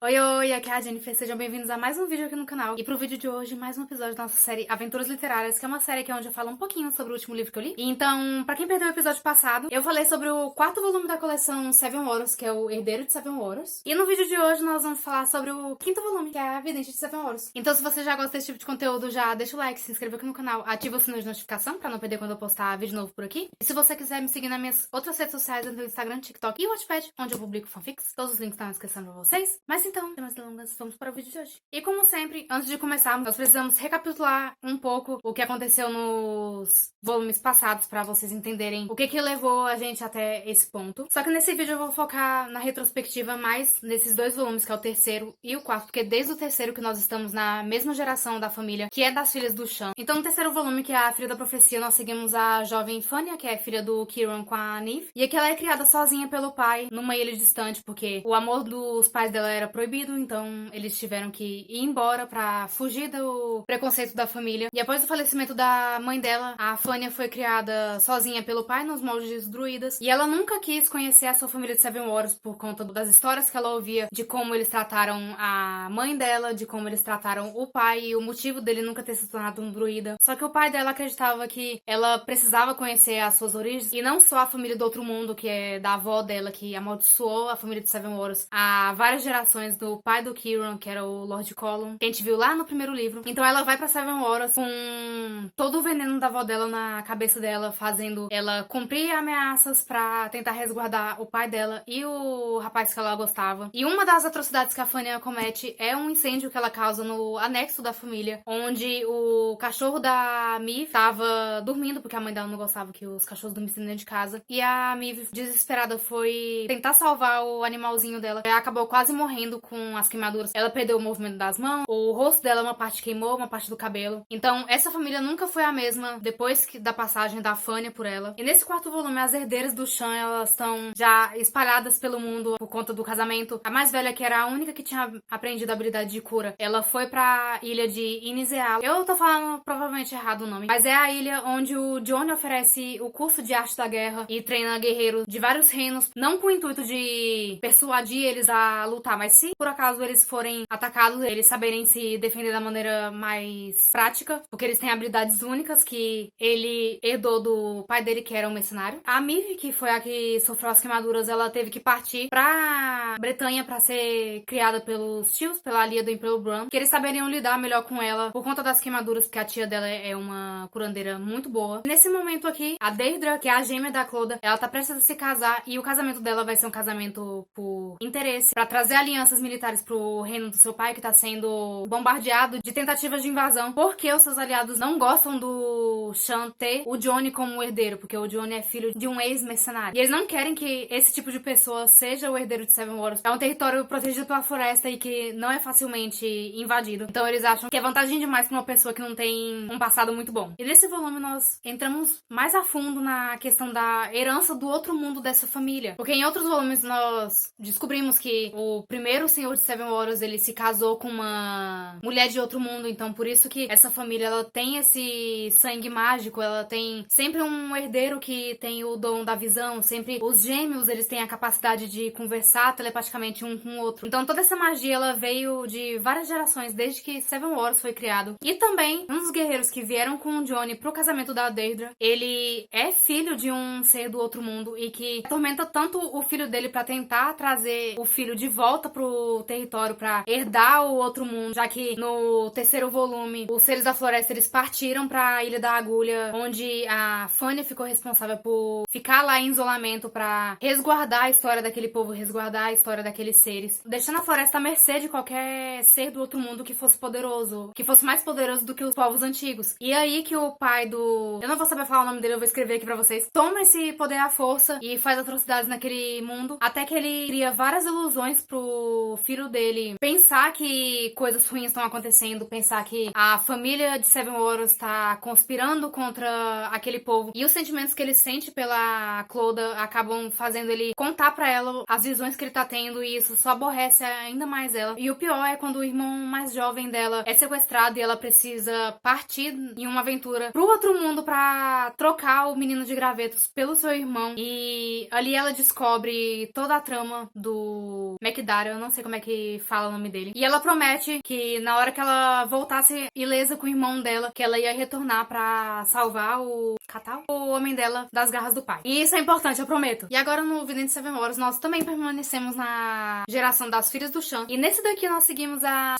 Oi, oi, aqui é a Jennifer, sejam bem-vindos a mais um vídeo aqui no canal. E pro vídeo de hoje, mais um episódio da nossa série Aventuras Literárias, que é uma série aqui onde eu falo um pouquinho sobre o último livro que eu li. E então, pra quem perdeu o episódio passado, eu falei sobre o quarto volume da coleção Seven Waters, que é o Herdeiro de Seven Waters. E no vídeo de hoje nós vamos falar sobre o quinto volume, que é A Vidente de Seven Waters. Então se você já gosta desse tipo de conteúdo, já deixa o like, se inscreva aqui no canal, ativa o sininho de notificação pra não perder quando eu postar vídeo novo por aqui. E se você quiser me seguir nas minhas outras redes sociais, no Instagram, TikTok e Wattpad, onde eu publico fanfics, todos os links estão na descrição pra vocês. Mas então, sem mais delongas, vamos para o vídeo de hoje. E como sempre, antes de começarmos, nós precisamos recapitular um pouco o que aconteceu nos volumes passados para vocês entenderem o que levou a gente até esse ponto. Só que nesse vídeo eu vou focar na retrospectiva mais nesses dois volumes, que é o terceiro e o quarto, porque desde o terceiro que nós estamos na mesma geração da família, que é das filhas do Sean. Então no terceiro volume, que é a Filha da Profecia, nós seguimos a jovem Fania, que é filha do Kieran com a Niamh, e aqui ela é criada sozinha pelo pai numa ilha distante, porque o amor dos pais dela era proibido, então eles tiveram que ir embora pra fugir do preconceito da família. E após o falecimento da mãe dela, a Fania foi criada sozinha pelo pai nos moldes druidas. E ela nunca quis conhecer a sua família de Seven Waters por conta das histórias que ela ouvia de como eles trataram a mãe dela, de como eles trataram o pai e o motivo dele nunca ter se tornado um druida. Só que o pai dela acreditava que ela precisava conhecer as suas origens e não só a família do outro mundo, que é da avó dela, que amaldiçoou a família de Seven Waters há várias gerações, do pai do Kieran, que era o Lord Colum, que a gente viu lá no primeiro livro. Então ela vai pra Seven Waters com todo o veneno da avó dela na cabeça dela, fazendo ela cumprir ameaças pra tentar resguardar o pai dela e o rapaz que ela gostava. E uma das atrocidades que a Fania comete é um incêndio que ela causa no anexo da família, onde o cachorro da Miv tava dormindo, porque a mãe dela não gostava que os cachorros dormissem dentro de casa. E a Miv, desesperada, foi tentar salvar o animalzinho dela. Ela acabou quase morrendo com as queimaduras. Ela perdeu o movimento das mãos, o rosto dela, uma parte queimou, uma parte do cabelo. Então, essa família nunca foi a mesma depois da passagem da Fania por ela. E nesse quarto volume, as herdeiras do Sean, elas estão já espalhadas pelo mundo por conta do casamento. A mais velha, que era a única que tinha aprendido a habilidade de cura, ela foi pra ilha de Inizeal. Eu tô falando provavelmente errado o nome, mas é a ilha onde o Johnny oferece o curso de arte da guerra e treina guerreiros de vários reinos, não com o intuito de persuadir eles a lutar, mas se por acaso eles forem atacados, eles saberem se defender da maneira mais prática, porque eles têm habilidades únicas que ele herdou do pai dele, que era um mercenário. A Miv, que foi a que sofreu as queimaduras, ela teve que partir pra Bretanha pra ser criada pelos tios, pela Líada e pelo Bran, que eles saberiam lidar melhor com ela por conta das queimaduras, porque a tia dela é uma curandeira muito boa. Nesse momento aqui, a Deirdre, que é a gêmea da Cloda, ela tá prestes a se casar e o casamento dela vai ser um casamento por interesse, pra trazer alianças militares pro reino do seu pai, que tá sendo bombardeado de tentativas de invasão, porque os seus aliados não gostam do Sean ter o Johnny como herdeiro, porque o Johnny é filho de um ex-mercenário. E eles não querem que esse tipo de pessoa seja o herdeiro de Seven Waters. É um território protegido pela floresta e que não é facilmente invadido. Então eles acham que é vantagem demais pra uma pessoa que não tem um passado muito bom. E nesse volume nós entramos mais a fundo na questão da herança do outro mundo dessa família. Porque em outros volumes nós descobrimos que o primeiro senhor de Seven Waters, ele se casou com uma mulher de outro mundo, então por isso que essa família, ela tem esse sangue mágico, ela tem sempre um herdeiro que tem o dom da visão, sempre os gêmeos, eles têm a capacidade de conversar telepaticamente um com o outro. Então toda essa magia, ela veio de várias gerações, desde que Seven Waters foi criado. E também, um dos guerreiros que vieram com o Johnny pro casamento da Deirdre, ele é filho de um ser do outro mundo e que atormenta tanto o filho dele pra tentar trazer o filho de volta pro território pra herdar o outro mundo, já que no terceiro volume os seres da floresta, eles partiram pra Ilha da Agulha, onde a Fania ficou responsável por ficar lá em isolamento pra resguardar a história daquele povo, resguardar a história daqueles seres, deixando a floresta à mercê de qualquer ser do outro mundo que fosse poderoso, que fosse mais poderoso do que os povos antigos. E aí que o pai do... eu não vou saber falar o nome dele, eu vou escrever aqui pra vocês. Toma esse poder à força e faz atrocidades naquele mundo, até que ele cria várias ilusões pro filho dele pensar que coisas ruins estão acontecendo, pensar que a família de Seven Waters tá conspirando contra aquele povo. E os sentimentos que ele sente pela Cloda acabam fazendo ele contar pra ela as visões que ele tá tendo, e isso só aborrece ainda mais ela. E o pior é quando o irmão mais jovem dela é sequestrado e ela precisa partir em uma aventura pro outro mundo pra trocar o menino de gravetos pelo seu irmão. E ali ela descobre toda a trama do Macdara. Eu não sei como é que fala o nome dele. E ela promete que na hora que ela voltasse ilesa com o irmão dela, que ela ia retornar pra salvar o Catal, o homem dela, das garras do pai. E isso é importante, eu prometo. E agora no Vidente Seven Wars, nós também permanecemos na geração das filhas do Shan. E nesse daqui nós seguimos a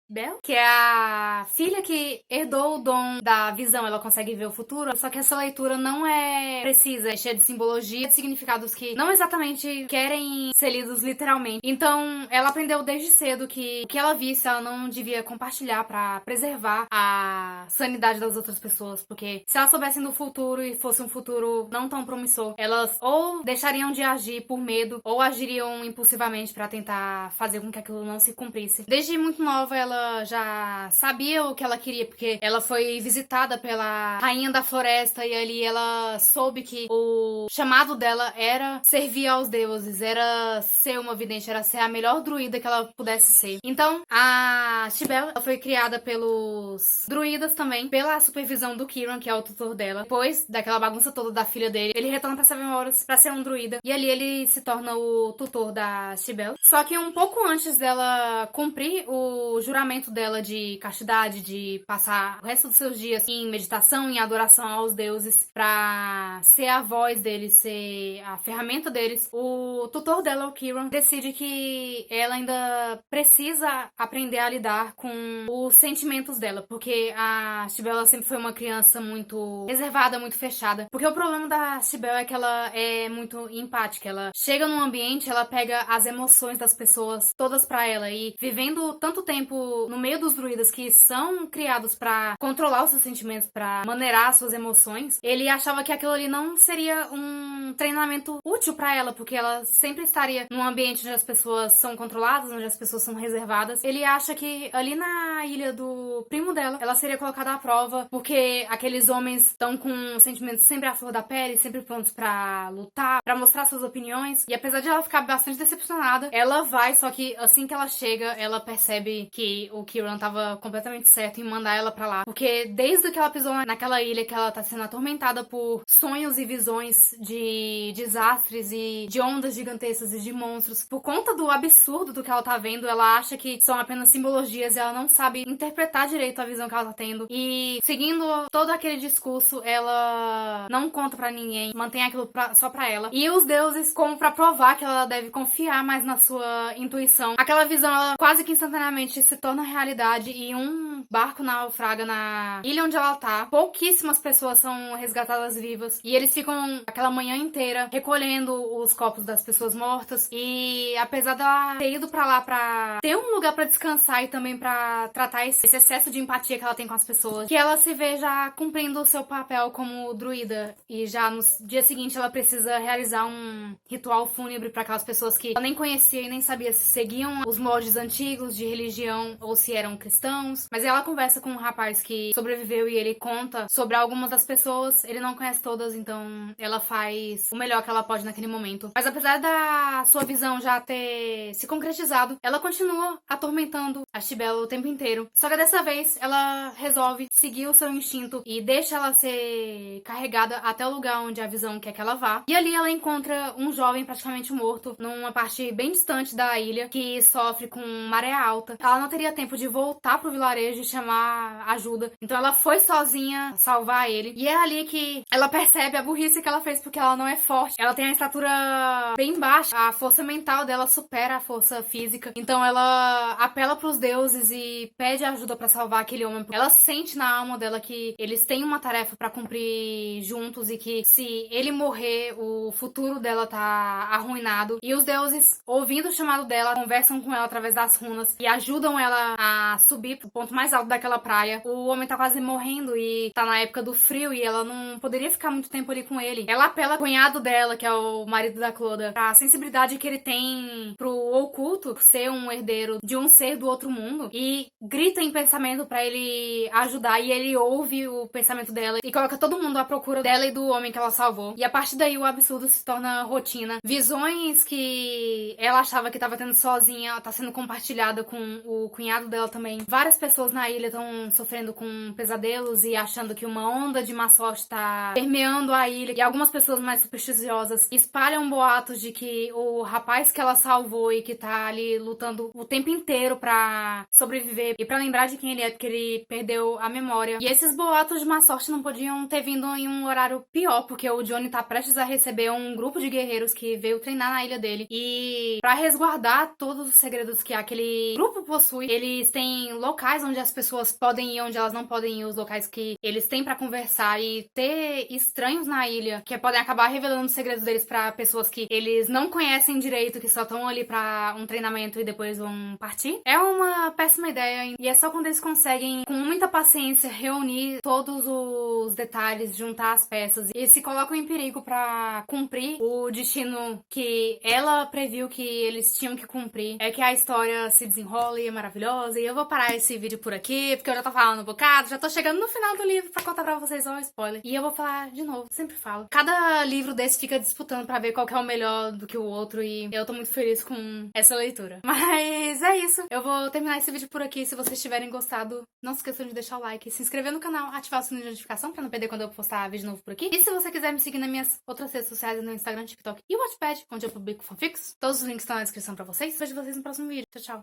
Bel, que é a filha que herdou o dom da visão, ela consegue ver o futuro, só que essa leitura não é precisa, é cheia de simbologia, de significados que não exatamente querem ser lidos literalmente. Então, ela aprendeu desde cedo que o que ela visse, ela não devia compartilhar pra preservar a sanidade das outras pessoas, porque se elas soubessem do futuro e fosse um futuro não tão promissor, elas ou deixariam de agir por medo, ou agiriam impulsivamente pra tentar fazer com que aquilo não se cumprisse. Desde muito nova, ela já sabia o que ela queria, porque ela foi visitada pela rainha da floresta e ali ela soube que o chamado dela era servir aos deuses, era ser uma vidente, era ser a melhor druida que ela pudesse ser. Então, a Shibel foi criada pelos druidas também, pela supervisão do Kiran, que é o tutor dela. Depois daquela bagunça toda da filha dele, ele retorna pra Seven Wars pra ser um druida, e ali ele se torna o tutor da Shibel. Só que um pouco antes dela cumprir o juramento dela de castidade, de passar o resto dos seus dias em meditação, em adoração aos deuses, pra ser a voz deles, ser a ferramenta deles, o tutor dela, o Kiran, decide que ela ainda precisa aprender a lidar com os sentimentos dela, porque a Shibel sempre foi uma criança muito reservada, muito fechada, porque o problema da Shibel é que ela é muito empática, ela chega num ambiente, ela pega as emoções das pessoas todas pra ela, e vivendo tanto tempo no meio dos druidas que são criados pra controlar os seus sentimentos, pra maneirar as suas emoções, ele achava que aquilo ali não seria um treinamento útil pra ela, porque ela sempre estaria num ambiente onde as pessoas são controladas, onde as pessoas são reservadas. Ele acha que ali na ilha do primo dela, ela seria colocada à prova, porque aqueles homens estão com sentimentos sempre à flor da pele, sempre prontos pra lutar, pra mostrar suas opiniões, e apesar de ela ficar bastante decepcionada, ela vai, só que assim que ela chega, ela percebe que o Kiran tava completamente certo em mandar ela pra lá. Porque desde que ela pisou naquela ilha, que ela tá sendo atormentada por sonhos e visões de desastres e de ondas gigantescas e de monstros, por conta do absurdo do que ela tá vendo, ela acha que são apenas simbologias e ela não sabe interpretar direito a visão que ela tá tendo. E seguindo todo aquele discurso, ela não conta pra ninguém, mantém aquilo só pra ela. E os deuses, como pra provar que ela deve confiar mais na sua intuição, aquela visão, ela quase que instantaneamente se torna realidade e um barco naufraga na ilha onde ela tá. Pouquíssimas pessoas são resgatadas vivas e eles ficam aquela manhã inteira recolhendo os corpos das pessoas mortas, e apesar dela ter ido pra lá pra ter um lugar pra descansar e também pra tratar esse excesso de empatia que ela tem com as pessoas, que ela se vê já cumprindo o seu papel como druida, e já no dia seguinte ela precisa realizar um ritual fúnebre pra aquelas pessoas que ela nem conhecia e nem sabia se seguiam os moldes antigos de religião ou se eram cristãos. Mas ela conversa com um rapaz que sobreviveu e ele conta sobre algumas das pessoas. Ele não conhece todas, então ela faz o melhor que ela pode naquele momento. Mas apesar da sua visão já ter se concretizado, ela continua atormentando a Shibel o tempo inteiro. Só que dessa vez ela resolve seguir o seu instinto e deixa ela ser carregada até o lugar onde a visão quer que ela vá. E ali ela encontra um jovem praticamente morto numa parte bem distante da ilha, que sofre com maré alta. Ela não teria tempo de voltar pro vilarejo e chamar ajuda, então ela foi sozinha salvar ele. E é ali que ela percebe a burrice que ela fez, porque ela não é forte. Ela tem a estatura bem baixa, a força mental dela supera a força física, então ela apela pros deuses e pede ajuda pra salvar aquele homem. Ela sente na alma dela que eles têm uma tarefa pra cumprir juntos e que se ele morrer, o futuro dela tá arruinado. E os deuses, ouvindo o chamado dela, conversam com ela através das runas e ajudam ela a subir pro ponto mais alto daquela praia. O homem tá quase morrendo e tá na época do frio e ela não poderia ficar muito tempo ali com ele. Ela apela ao cunhado dela, que é o marido da Cloda, pra sensibilidade que ele tem pro oculto, ser um herdeiro de um ser do outro mundo, e grita em pensamento pra ele ajudar, e ele ouve o pensamento dela e coloca todo mundo à procura dela e do homem que ela salvou. E a partir daí o absurdo se torna rotina. Visões que ela achava que tava tendo sozinha, tá sendo compartilhada com o cunhado dela também. Várias pessoas na ilha estão sofrendo com pesadelos e achando que uma onda de má sorte tá permeando a ilha. E algumas pessoas mais supersticiosas espalham boatos de que o rapaz que ela salvou e que tá ali lutando o tempo inteiro pra sobreviver e pra lembrar de quem ele é, porque ele perdeu a memória. E esses boatos de má sorte não podiam ter vindo em um horário pior, porque o Johnny tá prestes a receber um grupo de guerreiros que veio treinar na ilha dele. E pra resguardar todos os segredos que aquele grupo possui, eles têm locais onde as pessoas podem ir, onde elas não podem ir, os locais que eles têm pra conversar, e ter estranhos na ilha que podem acabar revelando os segredos deles pra pessoas que eles não conhecem direito, que só estão ali pra um treinamento e depois vão partir. É uma péssima ideia, e é só quando eles conseguem, com muita paciência, reunir todos os detalhes, juntar as peças e se colocam em perigo pra cumprir o destino que ela previu que eles tinham que cumprir. É que a história se desenrola e é maravilhosa. E eu vou parar esse vídeo por aqui, porque eu já tô falando um bocado, já tô chegando no final do livro pra contar pra vocês ó, spoiler. E eu vou falar de novo, sempre falo. Cada livro desse fica disputando pra ver qual que é o melhor do que o outro, e eu tô muito feliz com essa leitura. Mas é isso. Eu vou terminar esse vídeo por aqui. Se vocês tiverem gostado, não se esqueçam de deixar o like, se inscrever no canal, ativar o sininho de notificação pra não perder quando eu postar vídeo novo por aqui. E se você quiser me seguir nas minhas outras redes sociais, no Instagram, TikTok e Wattpad, onde eu publico fanfics, todos os links estão na descrição pra vocês. Vejo vocês no próximo vídeo. Tchau, tchau.